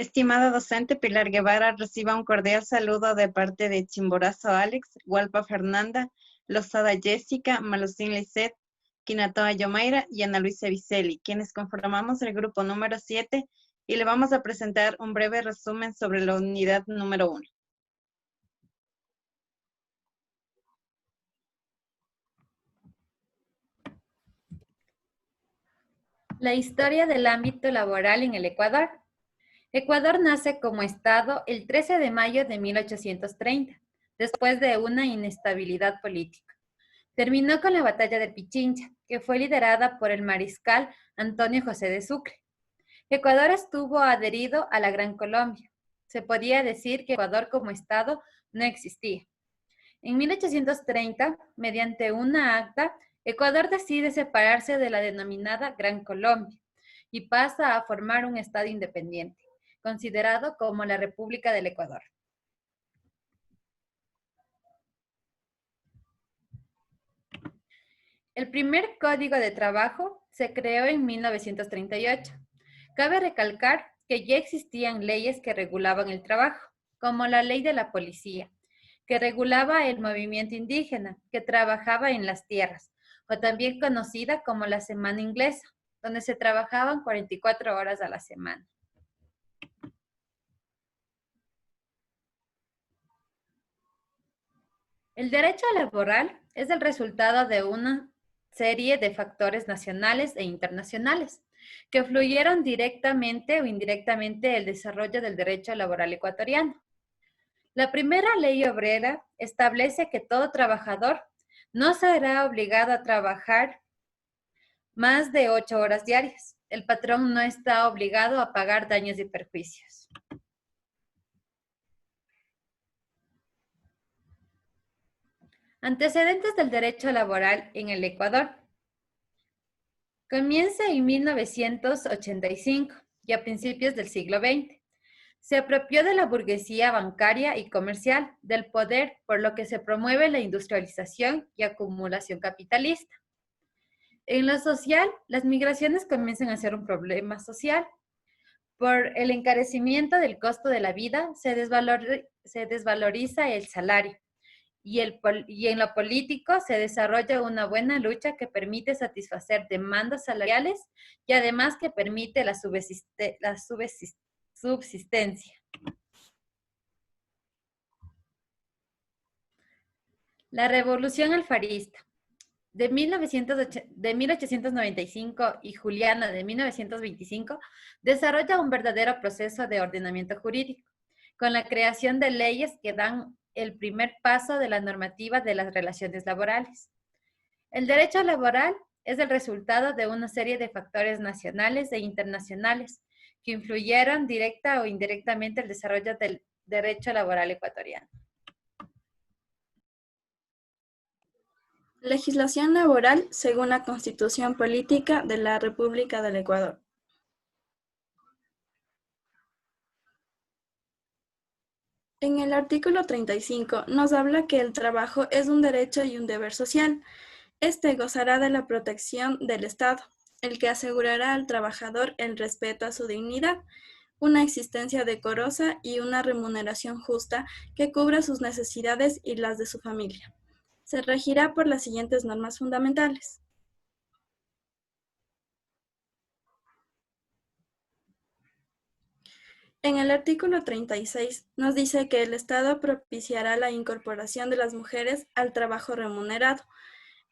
Estimada docente Pilar Guevara, reciba un cordial saludo de parte de Chimborazo Alex, Hualpa Fernanda, Lozada Jessica, Malusín Lisset, Quinatoa Yomaira y Ana Luisa Vicelli, quienes conformamos el grupo número 7 y le vamos a presentar un breve resumen sobre la unidad número 1. La historia del ámbito laboral en el Ecuador. Ecuador nace como Estado el 13 de mayo de 1830, después de una inestabilidad política. Terminó con la batalla del Pichincha, que fue liderada por el mariscal Antonio José de Sucre. Ecuador estuvo adherido a la Gran Colombia. Se podía decir que Ecuador como Estado no existía. En 1830, mediante una acta, Ecuador decide separarse de la denominada Gran Colombia y pasa a formar un Estado independiente, considerado como la República del Ecuador. El primer Código de Trabajo se creó en 1938. Cabe recalcar que ya existían leyes que regulaban el trabajo, como la Ley de la Policía, que regulaba el movimiento indígena que trabajaba en las tierras, o también conocida como la Semana Inglesa, donde se trabajaban 44 horas a la semana. El derecho laboral es el resultado de una serie de factores nacionales e internacionales que fluyeron directamente o indirectamente el desarrollo del derecho laboral ecuatoriano. La primera ley obrera establece que todo trabajador no será obligado a trabajar más de 8 horas diarias. El patrón no está obligado a pagar daños y perjuicios. Antecedentes del derecho laboral en el Ecuador. Comienza en 1985 y a principios del siglo XX. Se apropió de la burguesía bancaria y comercial del poder, por lo que se promueve la industrialización y acumulación capitalista. En lo social, las migraciones comienzan a ser un problema social. Por el encarecimiento del costo de la vida, se desvaloriza el salario. Y en lo político se desarrolla una buena lucha que permite satisfacer demandas salariales y además que permite la subsistencia. La Revolución Alfarista de 1895 y Juliana de 1925 desarrolla un verdadero proceso de ordenamiento jurídico, con la creación de leyes que dan el primer paso de la normativa de las relaciones laborales. El derecho laboral es el resultado de una serie de factores nacionales e internacionales que influyeron directa o indirectamente el desarrollo del derecho laboral ecuatoriano. Legislación laboral según la Constitución Política de la República del Ecuador. En el artículo 35 nos habla que el trabajo es un derecho y un deber social. Este gozará de la protección del Estado, el que asegurará al trabajador el respeto a su dignidad, una existencia decorosa y una remuneración justa que cubra sus necesidades y las de su familia. Se regirá por las siguientes normas fundamentales. En el artículo 36 nos dice que el Estado propiciará la incorporación de las mujeres al trabajo remunerado,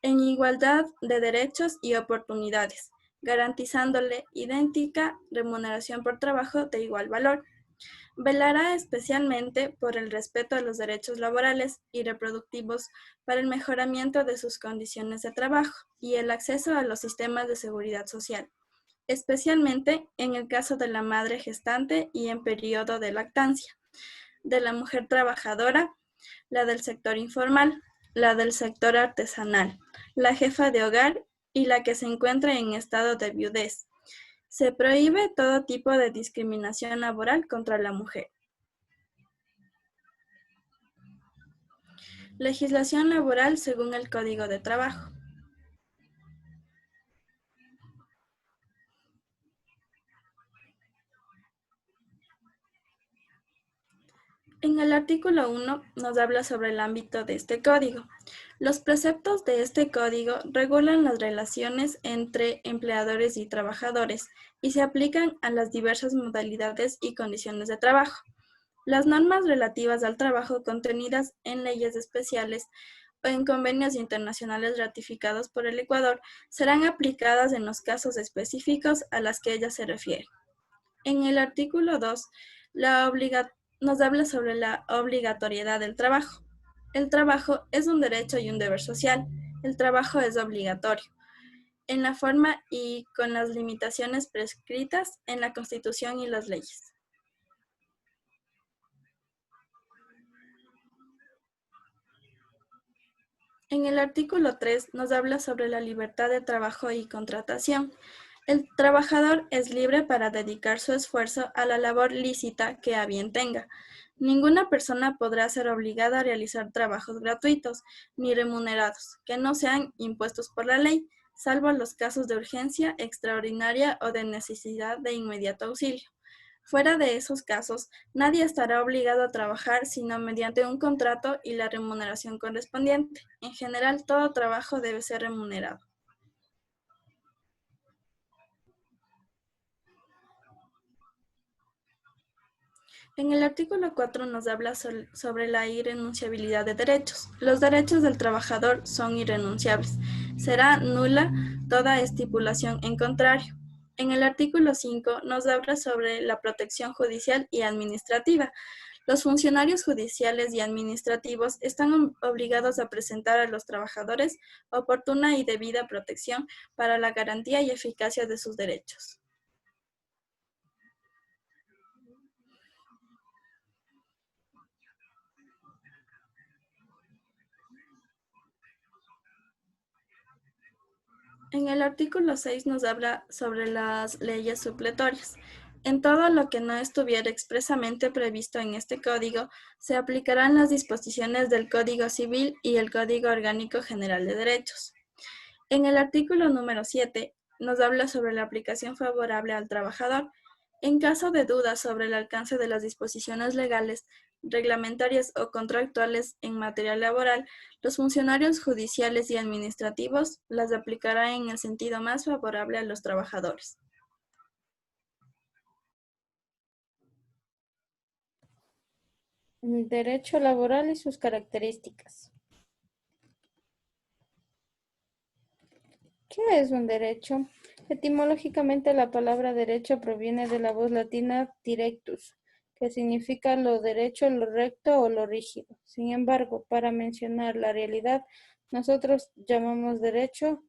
en igualdad de derechos y oportunidades, garantizándole idéntica remuneración por trabajo de igual valor. Velará especialmente por el respeto a los derechos laborales y reproductivos para el mejoramiento de sus condiciones de trabajo y el acceso a los sistemas de seguridad social, especialmente en el caso de la madre gestante y en periodo de lactancia, de la mujer trabajadora, la del sector informal, la del sector artesanal, la jefa de hogar y la que se encuentre en estado de viudez. Se prohíbe todo tipo de discriminación laboral contra la mujer. Legislación laboral según el Código de Trabajo. En el artículo 1 nos habla sobre el ámbito de este código. Los preceptos de este código regulan las relaciones entre empleadores y trabajadores y se aplican a las diversas modalidades y condiciones de trabajo. Las normas relativas al trabajo contenidas en leyes especiales o en convenios internacionales ratificados por el Ecuador serán aplicadas en los casos específicos a las que ella se refiere. En el artículo 2, nos habla sobre la obligatoriedad del trabajo. El trabajo es un derecho y un deber social. El trabajo es obligatorio, en la forma y con las limitaciones prescritas en la Constitución y las leyes. En el artículo 3 nos habla sobre la libertad de trabajo y contratación. El trabajador es libre para dedicar su esfuerzo a la labor lícita que a bien tenga. Ninguna persona podrá ser obligada a realizar trabajos gratuitos ni remunerados que no sean impuestos por la ley, salvo los casos de urgencia extraordinaria o de necesidad de inmediato auxilio. Fuera de esos casos, nadie estará obligado a trabajar sino mediante un contrato y la remuneración correspondiente. En general, todo trabajo debe ser remunerado. En el artículo 4 nos habla sobre la irrenunciabilidad de derechos. Los derechos del trabajador son irrenunciables. Será nula toda estipulación en contrario. En el artículo 5 nos habla sobre la protección judicial y administrativa. Los funcionarios judiciales y administrativos están obligados a presentar a los trabajadores oportuna y debida protección para la garantía y eficacia de sus derechos. En el artículo 6 nos habla sobre las leyes supletorias. En todo lo que no estuviera expresamente previsto en este código, se aplicarán las disposiciones del Código Civil y el Código Orgánico General de Derechos. En el artículo número 7 nos habla sobre la aplicación favorable al trabajador. En caso de dudas sobre el alcance de las disposiciones legales, reglamentarias o contractuales en materia laboral, los funcionarios judiciales y administrativos las aplicarán en el sentido más favorable a los trabajadores. Derecho laboral y sus características. ¿Qué es un derecho? Etimológicamente, la palabra derecho proviene de la voz latina directus, que significa lo derecho, lo recto o lo rígido. Sin embargo, para mencionar la realidad, nosotros llamamos derecho.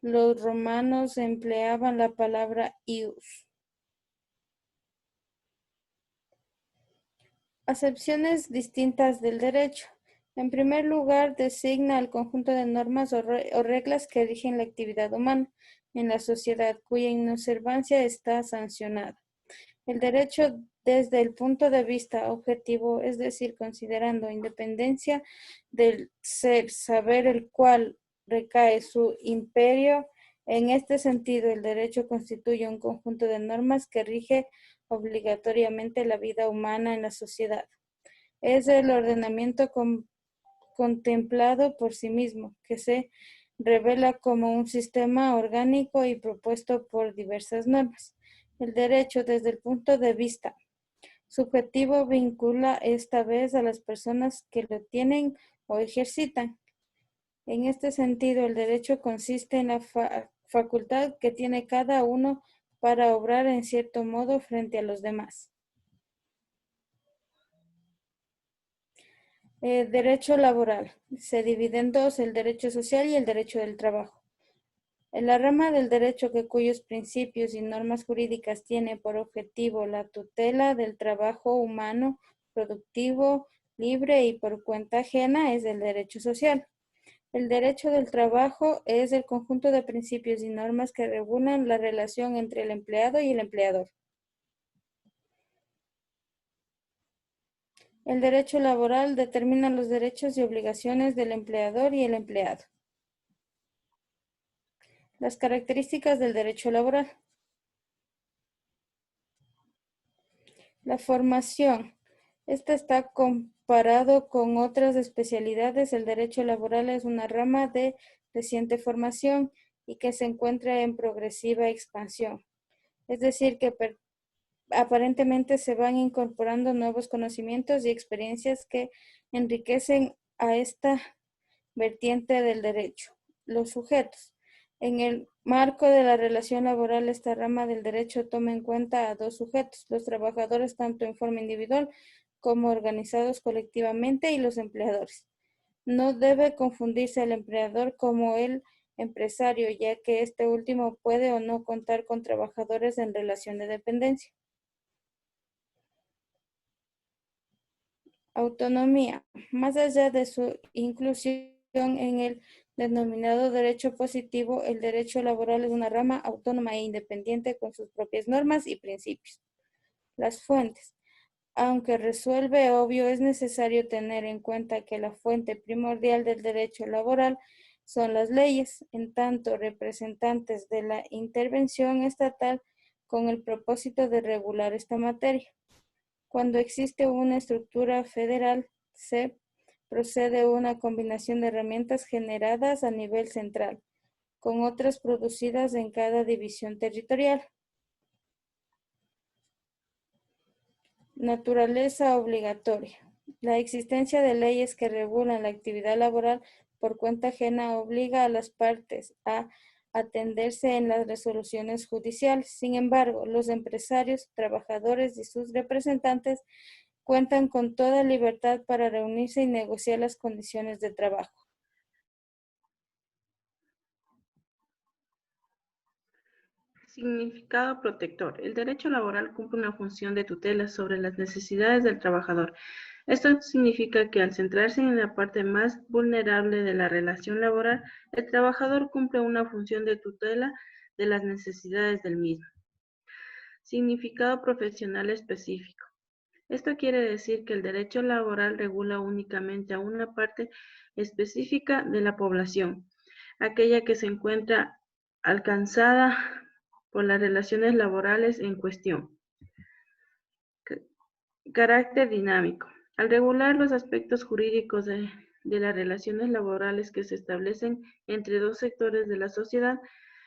Los romanos empleaban la palabra ius. Acepciones distintas del derecho. En primer lugar, designa el conjunto de normas o reglas que rigen la actividad humana en la sociedad, cuya inobservancia está sancionada. El derecho desde el punto de vista objetivo, es decir, considerando independencia del ser, saber el cual recae su imperio. En este sentido, el derecho constituye un conjunto de normas que rige obligatoriamente la vida humana en la sociedad. Es el ordenamiento contemplado por sí mismo, que se revela como un sistema orgánico y propuesto por diversas normas. El derecho, desde el punto de vista subjetivo, vincula esta vez a las personas que lo tienen o ejercitan. En este sentido, el derecho consiste en la facultad que tiene cada uno para obrar en cierto modo frente a los demás. Derecho laboral. Se divide en dos, el derecho social y el derecho del trabajo. En la rama del derecho cuyos principios y normas jurídicas tiene por objetivo la tutela del trabajo humano, productivo, libre y por cuenta ajena, es el derecho social. El derecho del trabajo es el conjunto de principios y normas que regulan la relación entre el empleado y el empleador. El derecho laboral determina los derechos y obligaciones del empleador y el empleado. Las características del derecho laboral. La formación. Esta está comparado con otras especialidades. El derecho laboral es una rama de reciente formación y que se encuentra en progresiva expansión. Es decir, que aparentemente se van incorporando nuevos conocimientos y experiencias que enriquecen a esta vertiente del derecho. Los sujetos. En el marco de la relación laboral, esta rama del derecho toma en cuenta a dos sujetos, los trabajadores tanto en forma individual como organizados colectivamente y los empleadores. No debe confundirse el empleador como el empresario, ya que este último puede o no contar con trabajadores en relación de dependencia. Autonomía. Más allá de su inclusión en el denominado derecho positivo, el derecho laboral es una rama autónoma e independiente con sus propias normas y principios. Las fuentes. Aunque resuelve obvio, es necesario tener en cuenta que la fuente primordial del derecho laboral son las leyes, en tanto representantes de la intervención estatal con el propósito de regular esta materia. Cuando existe una estructura federal, se procede a una combinación de herramientas generadas a nivel central, con otras producidas en cada división territorial. Naturaleza obligatoria. La existencia de leyes que regulan la actividad laboral por cuenta ajena obliga a las partes a atenderse en las resoluciones judiciales. Sin embargo, los empresarios, trabajadores y sus representantes cuentan con toda libertad para reunirse y negociar las condiciones de trabajo. Significado protector. El derecho laboral cumple una función de tutela sobre las necesidades del trabajador. Esto significa que al centrarse en la parte más vulnerable de la relación laboral, el trabajador cumple una función de tutela de las necesidades del mismo. Significado profesional específico. Esto quiere decir que el derecho laboral regula únicamente a una parte específica de la población, aquella que se encuentra alcanzada por las relaciones laborales en cuestión. Carácter dinámico. Al regular los aspectos jurídicos de las relaciones laborales que se establecen entre dos sectores de la sociedad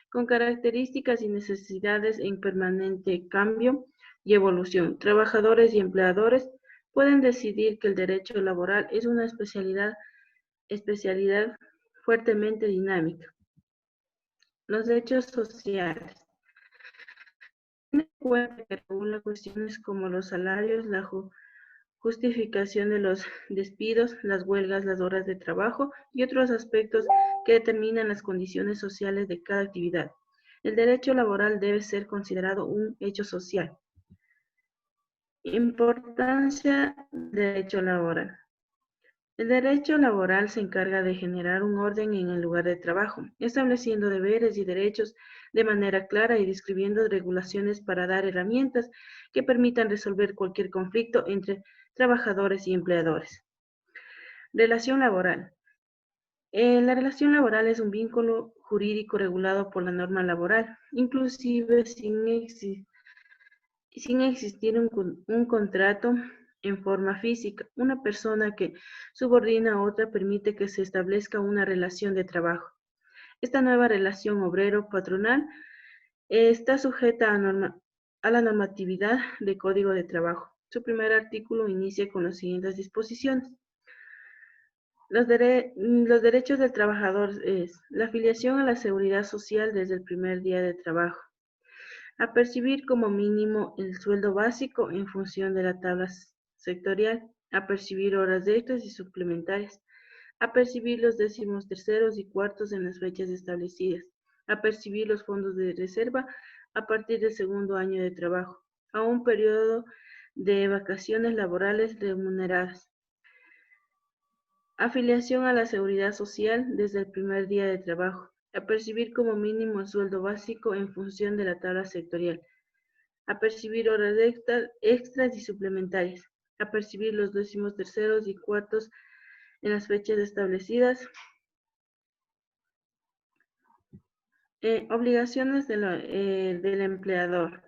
con características y necesidades en permanente cambio y evolución, trabajadores y empleadores pueden decidir que el derecho laboral es una especialidad fuertemente dinámica. Los derechos sociales. Tiene en cuenta que regula cuestiones como los salarios, la justificación de los despidos, las huelgas, las horas de trabajo y otros aspectos que determinan las condiciones sociales de cada actividad. El derecho laboral debe ser considerado un hecho social. Importancia del derecho laboral. El derecho laboral se encarga de generar un orden en el lugar de trabajo, estableciendo deberes y derechos de manera clara y describiendo regulaciones para dar herramientas que permitan resolver cualquier conflicto entre trabajadores y empleadores. Relación laboral. La relación laboral es un vínculo jurídico regulado por la norma laboral, inclusive sin existir un contrato en forma física. Una persona que subordina a otra permite que se establezca una relación de trabajo. Esta nueva relación obrero-patronal está sujeta a la normatividad de Código de Trabajo. Su primer artículo inicia con las siguientes disposiciones. Los derechos del trabajador es la afiliación a la seguridad social desde el primer día de trabajo, a percibir como mínimo el sueldo básico en función de la tabla sectorial, a percibir horas extras y suplementarias, a percibir los 13º y cuartos en las fechas establecidas, a percibir los fondos de reserva a partir del segundo año de trabajo, a un periodo de vacaciones laborales remuneradas, afiliación a la seguridad social desde el primer día de trabajo, a percibir como mínimo el sueldo básico en función de la tabla sectorial, a percibir horas extras y suplementarias, a percibir los 13º y cuartos en las fechas establecidas, obligaciones del empleador.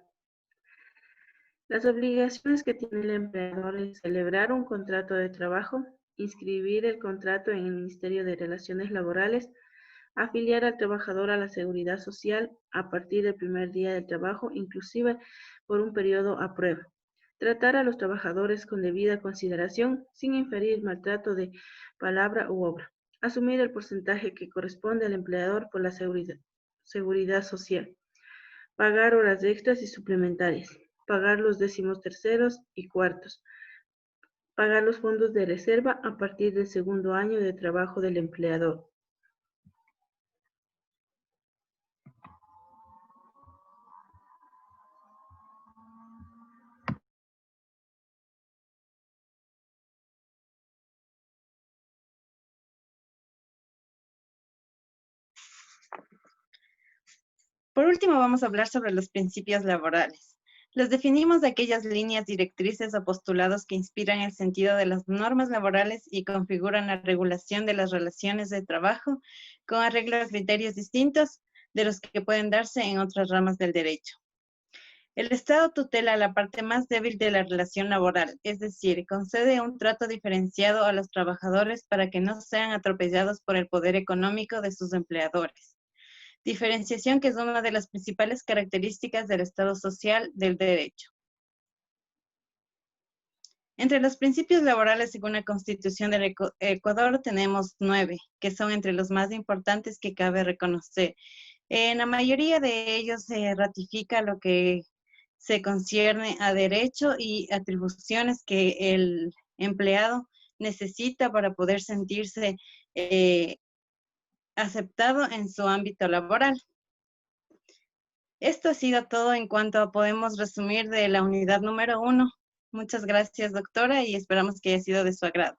Las obligaciones que tiene el empleador es celebrar un contrato de trabajo, inscribir el contrato en el Ministerio de Relaciones Laborales, afiliar al trabajador a la Seguridad Social a partir del primer día del trabajo, inclusive por un periodo a prueba. Tratar a los trabajadores con debida consideración, sin inferir maltrato de palabra u obra. Asumir el porcentaje que corresponde al empleador por la seguridad social. Pagar horas extras y suplementarias. Pagar los 13º y cuartos. Pagar los fondos de reserva a partir del segundo año de trabajo del empleador. Por último, vamos a hablar sobre los principios laborales. Los definimos de aquellas líneas directrices o postulados que inspiran el sentido de las normas laborales y configuran la regulación de las relaciones de trabajo con arreglo a criterios distintos de los que pueden darse en otras ramas del derecho. El Estado tutela la parte más débil de la relación laboral, es decir, concede un trato diferenciado a los trabajadores para que no sean atropellados por el poder económico de sus empleadores. Diferenciación que es una de las principales características del Estado social del derecho. Entre los principios laborales según la Constitución del Ecuador tenemos 9, que son entre los más importantes que cabe reconocer. En la mayoría de ellos se ratifica lo que se concierne a derecho y atribuciones que el empleado necesita para poder sentirse aceptado en su ámbito laboral. Esto ha sido todo en cuanto podemos resumir de la unidad número 1. Muchas gracias, doctora, y esperamos que haya sido de su agrado.